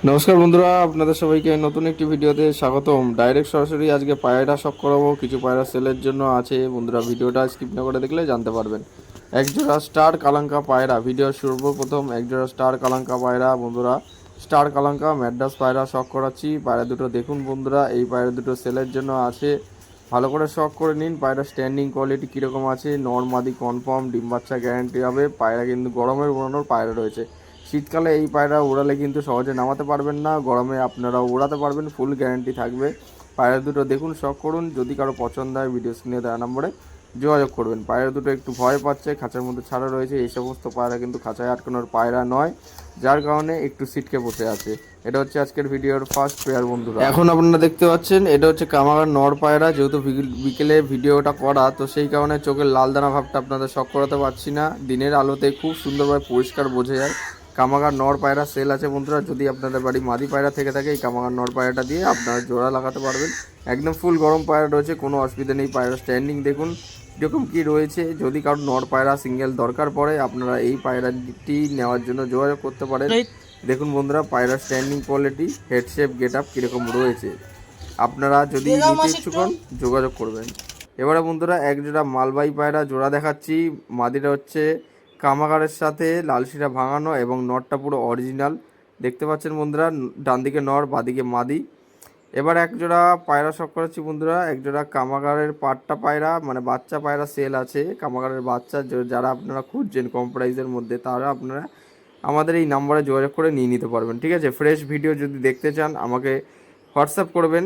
নমস্কার বন্ধুরা, আপনাদের সবাইকে নতুন একটি ভিডিওতে স্বাগতম। ডাইরেক্ট সরাসরি আজকে পায়রা শখ করাবো, কিছু পায়রা সেলের জন্য আছে। বন্ধুরা ভিডিওটা স্কিপ না করে দেখলে জানতে পারবেন। একজোড়া স্টার কালাঙ্কা পায়রা, ভিডিও সর্বপ্রথম একজোড়া স্টার কালাঙ্কা পায়রা। বন্ধুরা স্টার কালাঙ্কা ম্যাড্রাস পায়রা শখ করাচ্ছি। পায়রা দুটো দেখুন বন্ধুরা, এই পায়রা দুটো সেলের জন্য আছে। ভালো করে শখ করে নিন। পায়রা স্ট্যান্ডিং কোয়ালিটি কীরকম আছে, নর মাদি কনফার্ম, ডিম বাচ্চা গ্যারান্টি হবে। পায়রা কিন্তু গরমের উড়ানোর পায়রা রয়েছে। শীতকালে এই পায়রা উড়ালে কিন্তু সহজে নামাতে পারবেন না, গরমে আপনারা উড়াতে পারবেন, ফুল গ্যারান্টি থাকবে। পায়রা দুটো দেখুন, শখ করুন। যদি কারো পছন্দ হয় ভিডিও স্ক্রিনে দেওয়া নম্বরে যোগাযোগ করবেন। পায়রা দুটো একটু ভয় পাচ্ছে, খাঁচার মধ্যে ছাড়া রয়েছে। এই সমস্ত পায়রা কিন্তু খাঁচায় আটকানোর পায়রা নয়, যার কারণে একটু সিটকে বসে আছে। এটা হচ্ছে আজকের ভিডিওর ফার্স্ট পেয়ার বন্ধুরা। এখন আপনারা দেখতে পাচ্ছেন এটা হচ্ছে কামাগার নর পায়রা। যেহেতু বিকেলে ভিডিওটা করা, তো সেই কারণে চোখের লাল দানা ভাবটা আপনাদের শখ করাতে পারছি না। দিনের আলোতে খুব সুন্দরভাবে পরিষ্কার বোঝা যায়। কামাগার নর পায়রা সেল আছে বন্ধুরা। যদি আপনাদের বাড়ি মাদি পায়রা থেকে থাকে, এই কামাগার নর পায়রাটা দিয়ে আপনারা জোড়া লাগাতে পারবেন। একদম ফুল গরম পায়রা রয়েছে, কোনো অসুবিধা নেই। পায়রা স্ট্যান্ডিং দেখুন কীরকম কী রয়েছে। যদি কারো নর পায়রা সিঙ্গেল দরকার পড়ে, আপনারা এই পায়রাটি নেওয়ার জন্য যোগাযোগ করতে পারেন। দেখুন বন্ধুরা পায়রা standing quality, head shape, get up কীরকম রয়েছে। আপনারা যদি নিতে ইচ্ছুক হন যোগাযোগ করবেন। এবারে বন্ধুরা একজোড়া মালবাহী পায়রা জোড়া দেখাচ্ছি। মাদিটা হচ্ছে কামাগারের সাথে লালশিরা ভাঙানো এবং নরটা পুরো অরিজিনাল। দেখতে পাচ্ছেন বন্ধুরা, ডান দিকে নর, বাদিকে মাদি। এবার একজোড়া পায়রা শখ করাচ্ছি বন্ধুরা। একজোড়া কামাগারের পাট্টা পায়রা, মানে বাচ্চা পায়রা সেল আছে। কামাগারের বাচ্চা যারা আপনারা খুঁজছেন কম প্রাইসের মধ্যে, তারা আপনারা আমাদের এই নাম্বারে যোগাযোগ করে নিয়ে নিতে পারবেন। ঠিক আছে, ফ্রেশ ভিডিও যদি দেখতে চান আমাকে হোয়াটসঅ্যাপ করবেন।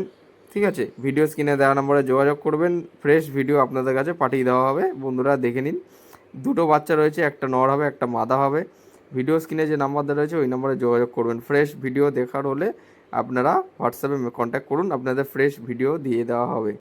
ঠিক আছে, ভিডিও স্ক্রিনে দেওয়া নম্বরে যোগাযোগ করবেন, ফ্রেশ ভিডিও আপনাদের কাছে পাঠিয়ে দেওয়া হবে। বন্ধুরা দেখে নিন, দুটো বাচ্চা রয়েছে, একটা নর হবে একটা মাদা হবে। ভিডিও স্ক্রিনে যে নাম্বার দেওয়া রয়েছে ওই নাম্বারে যোগাযোগ করবেন। ফ্রেশ ভিডিও দেখার হলে আপনারা হোয়াটসঅ্যাপে কন্ট্যাক্ট করুন, আপনাদের ফ্রেশ ভিডিও দিয়ে দেওয়া হবে।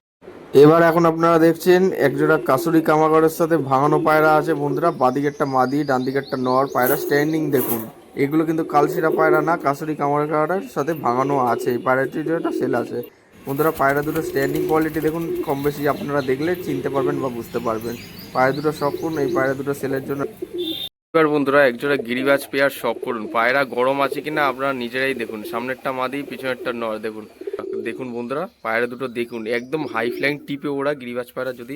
এবার এখন আপনারা দেখছেন একজোড়া কাসুরি কামাগরের সাথে ভাঙানো পায়রা আছে বন্ধুরা। বাদিকেরটা মাদি, ডান দিকেরটা নর। পায়রা স্ট্যান্ডিং দেখুন, এগুলো কিন্তু কালশিরা পায়রা না, কাসুরি কামাগারের সাথে ভাঙানো আছে। এই পায়রাটির যেটা সেল আছে বন্ধুরা। পায়রা দুটো স্ট্যান্ডিং কোয়ালিটি দেখুন, কম বেশি আপনারা দেখলে চিনতে পারবেন বা বুঝতে পারবেন। পায়রা দুটো শখ করুন, এই পায়রা দুটো সেলের জন্য। এবার বন্ধুরা একজোড়া গিরিবাজ পেয়ার শখ করুন। পায়রা গরম আছে কিনা আপনারা নিজেরাই দেখুন। সামনেরটা মাদি, পিছনেরটা নর। দেখুন দেখুন বন্ধুরা পায়রা দুটো দেখুন, একদম হাই ফ্লাইং টিপে ওরা গিরিবাজ পায়রা। যদি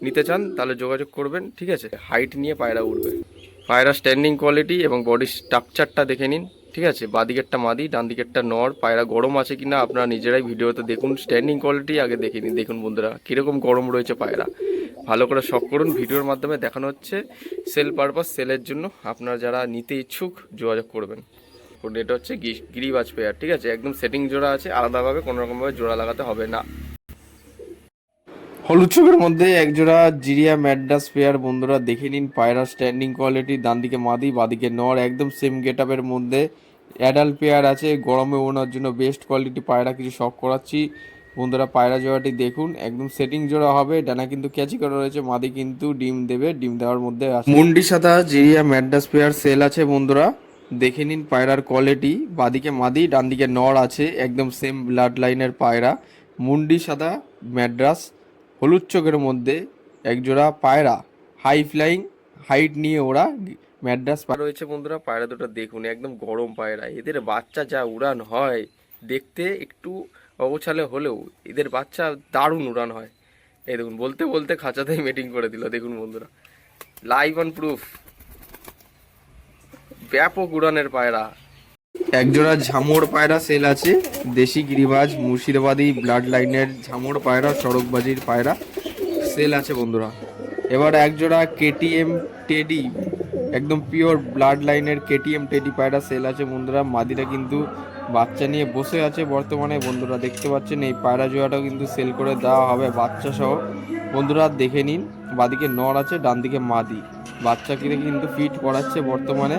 নিতে চান তাহলে যোগাযোগ করবেন। ঠিক আছে, হাইট নিয়ে পায়রা উঠবে। পায়রা স্ট্যান্ডিং কোয়ালিটি এবং বডি স্ট্রাকচারটা দেখে নিন। ঠিক আছে, বাদিকেরটা মাদি, ডান দিকেরটা নর। পায়রা গরম আছে কিনা আপনারা নিজেরাই ভিডিওতে দেখুন। স্ট্যান্ডিং কোয়ালিটি আগে দেখে নিন। দেখুন বন্ধুরা কীরকম গরম রয়েছে পায়রা। ভালো করে শখ করুন। ভিডিওর মাধ্যমে দেখানো হচ্ছে সেল পারপাস, সেলের জন্য। আপনারা যারা নিতে ইচ্ছুক যোগাযোগ করবেন। এটা হচ্ছে গিরিবাজ পেয়ার। ঠিক আছে, একদম সেটিং জোড়া আছে, আলাদাভাবে কোনোরকমভাবে জোড়া লাগাতে হবে না। হলুদ চোখের মধ্যে একজোড়া জিরিয়া ম্যাড্রাস পেয়ার বন্ধুরা দেখে নিন। পায়রা স্ট্যান্ডিং কোয়ালিটি, ডান দিকে মাদি, বাদিকে নর। একদম সেম গেট আপের মধ্যে অ্যাডাল্ট পেয়ার আছে। গরমে ওড়ানোর জন্য বেস্ট কোয়ালিটি পায়রা কিছু শখ করাচ্ছি বন্ধুরা। পায়রা জোড়াটি দেখুন, একদম সেটিং জোড়া হবে। ডানা কিন্তু ক্যাচি করা রয়েছে, মাদি কিন্তু ডিম দেবে, ডিম দেওয়ার মধ্যে আছে। মুন্ডি সাদা জিরিয়া ম্যাড্রাস পেয়ার সেল আছে বন্ধুরা। দেখে নিন পায়রার কোয়ালিটি। বাদিকে মাদি, ডান দিকে নর আছে, একদম সেম ব্লাড লাইনের পায়রা। মুন্ডি সাদা ম্যাড্রাস, হলুদ চোখের মধ্যে একজোড়া পায়রা, হাই ফ্লাইং, হাইট নিয়ে ওরা ম্যাড্রাস পায়রা রয়েছে বন্ধুরা। পায়রা দুটো দেখুন, একদম গরম পায়রা। এদের বাচ্চা যা উড়ান হয়, দেখতে একটু অগোছালে হলেও এদের বাচ্চা দারুণ উড়ান হয়। এই দেখুন, বলতে বলতে খাঁচাতেই মিটিং করে দিল। দেখুন বন্ধুরা, লাইভ অন প্রুফ, ব্যাপক উড়ানের পায়রা। একজোড়া ঝামর পায়রা সেল আছে। দেশি গিরিবাজ মুর্শিদাবাদী ব্লাড লাইনের ঝামর পায়রা, সড়কবাজির পায়রা সেল আছে বন্ধুরা। এবার একজোড়া কেটিএম টেডি, একদম পিওর ব্লাড লাইনের কেটিএম টেডি পায়রা সেল আছে বন্ধুরা। মাদিরা কিন্তু বাচ্চা নিয়ে বসে আছে বর্তমানে বন্ধুরা, দেখতে পাচ্ছেন। এই পায়রা জোড়াটাও কিন্তু সেল করে দেওয়া হবে বাচ্চা সহ বন্ধুরা। দেখে নিন, বাদিকে নর আছে, ডান দিকে মাদি। বাচ্চা কিনে কিন্তু ফিট করাচ্ছে বর্তমানে,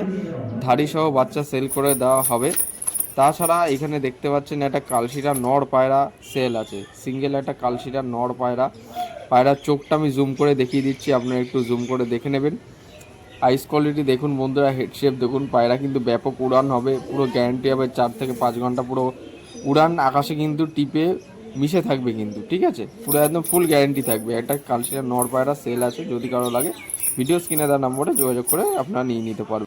ধাড়ি সহ বাচ্চা সেল করে দেওয়া হবে। তাছাড়া এখানে দেখতে পাচ্ছেন একটা কালশিরা নর পায়রা সেল আছে, সিঙ্গেল একটা কালশিরা নর পায়রা। পায়রার চোখটা আমি জুম করে দেখিয়ে দিচ্ছি, আপনারা একটু জুম করে দেখে নেবেন। আইস কোয়ালিটি দেখুন বন্ধুরা, হেড শেপ দেখুন। পায়রা কিন্তু ব্যাপক উড়ান হবে, পুরো গ্যারান্টি হবে। 4 থেকে 5 ঘন্টা পুরো উড়ান, আকাশে কিন্তু টিপে মিশে থাকবে কিন্তু। ঠিক আছে, পুরো একদম ফুল গ্যারান্টি থাকবে। একটা কালশিরা নর পায়রা সেল আছে, যদি কারো লাগে ভিডিও স্ক্রিনে দেওয়া নম্বরে যোগাযোগ করে আপনারা নিয়ে নিতে পারবেন।